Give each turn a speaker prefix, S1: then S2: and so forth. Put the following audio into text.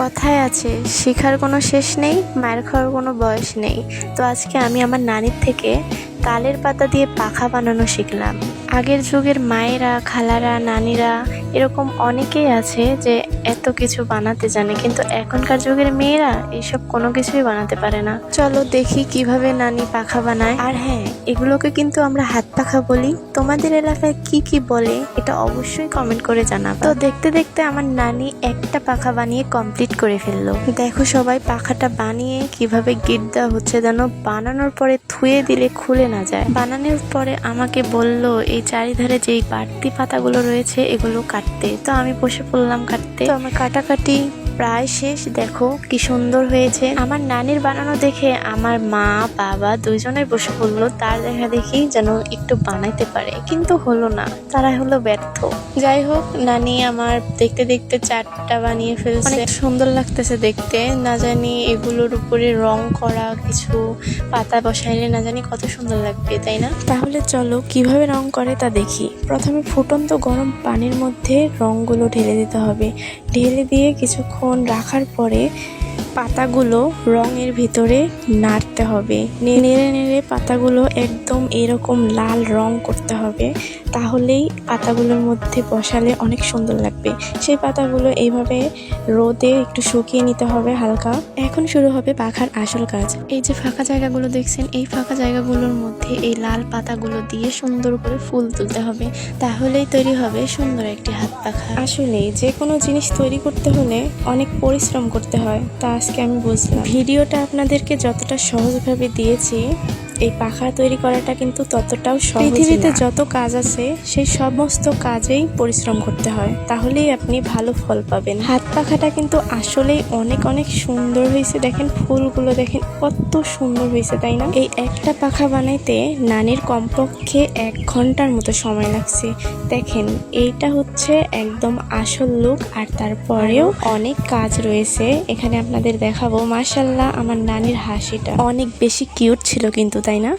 S1: কথায় আছে শেখার কোনো শেষ নেই, মায়ের খাওয়ার কোনো বয়স নেই। তো আজকে আমি আমার নানির থেকে তালের পাতা দিয়ে পাখা বানানো শিখলাম। আগের যুগের মায়েরা, খালারা, নানিরা এরকম অনেকেই আছে যে এত কিছু বানাতে জানে, কিন্তু এখনকার যুগের মেয়েরা এইসব কোনো কিছুই বানাতে পারে না। চলো দেখি কিভাবে নানি পাখা বানায়। আর হ্যাঁ, এগুলোকে কিন্তু আমরা হাত পাখা বলি। তোমাদের এলাকায় কি কি বলে এটা অবশ্যই কমেন্ট করে জানাবা। তো দেখতে দেখতে আমার নানি একটা পাখা বানিয়ে কমপ্লিট করে ফেললো। দেখো সবাই, পাখাটা বানিয়ে কিভাবে গিট দেওয়া হচ্ছে, যেন বানানোর পরে ধুয়ে দিলে খুলে না যায়। বানানোর পরে আমাকে বলল এই চারিধারে যেই বাড়তি পাতাগুলো রয়েছে এগুলো কাটতে। তো আমি বসে পড়লাম কাটতে। তো আমার কাটাকাটি প্রায় শেষ। দেখো কি সুন্দর হয়েছে। আমার নানির বানানো দেখে আমার মা বাবা দুইজনের বসে পড়লো তার দেখা দেখি যেন একটু বানাইতে পারে, কিন্তু হলো না, তারা হলো ব্যর্থ। যাই হোক, নানি আমার দেখতে দেখতে চারটা বানিয়ে ফেলছে। অনেক সুন্দর লাগতেছে দেখতে। না জানি এগুলোর উপরে রং করা কিছু পাতা বসাইলে না জানি কত সুন্দর লাগবে, তাই না? তাহলে চলো কিভাবে রং করে তা দেখি। প্রথমে ফুটন্ত গরম পানির মধ্যে রংগুলো ঢেলে দিতে হবে। ঢেলে দিয়ে কিছুক্ষণ রাখার পরে পাতাগুলো রঙের ভিতরে নাড়তে হবে। নেড়ে নেড়ে পাতাগুলো একদম এরকম লাল রং করতে হবে, তাহলেই পাতাগুলোর মধ্যে বসালে অনেক সুন্দর লাগবে। সেই পাতাগুলো এইভাবে রোদে একটু শুকিয়ে নিতে হবে হালকা। এখন শুরু হবে পাখার আসল কাজ। এই যে ফাঁকা জায়গাগুলো দেখছেন, এই ফাঁকা জায়গাগুলোর মধ্যে এই লাল পাতাগুলো দিয়ে সুন্দর করে ফুল তুলতে হবে, তাহলেই তৈরি হবে সুন্দর একটি হাত পাখা। আসলে যে কোনো জিনিস তৈরি করতে হলে অনেক পরিশ্রম করতে হয়, তা আজকে আমি বুঝলাম। ভিডিওটা আপনাদেরকে যতটা সহজভাবে দিয়েছি, এই পাখা তৈরি করাটা কিন্তু ততটাও সহজ না। পৃথিবীতে যত কাজ আছে সেই সমস্ত কাজেই পরিশ্রম করতে হয়, তাহলেই আপনি ভালো ফল পাবেন। হাত পাখাটা কিন্তু আসলেই অনেক অনেক সুন্দর হয়েছে। দেখেন ফুলগুলো দেখেন কত সুন্দর হয়েছে, তাই না? এই একটা পাখা বানাইতে নানির কমপক্ষে 1 ঘন্টার মতো সময় লাগছে। দেখেন এইটা হচ্ছে একদম আসল লুক, আর তারপরেও অনেক কাজ রয়েছে এখানে আপনাদের দেখাবো। মাশাআল্লাহ, আমার নানির হাসিটা অনেক বেশি কিউট ছিল কিন্তু, তাই না?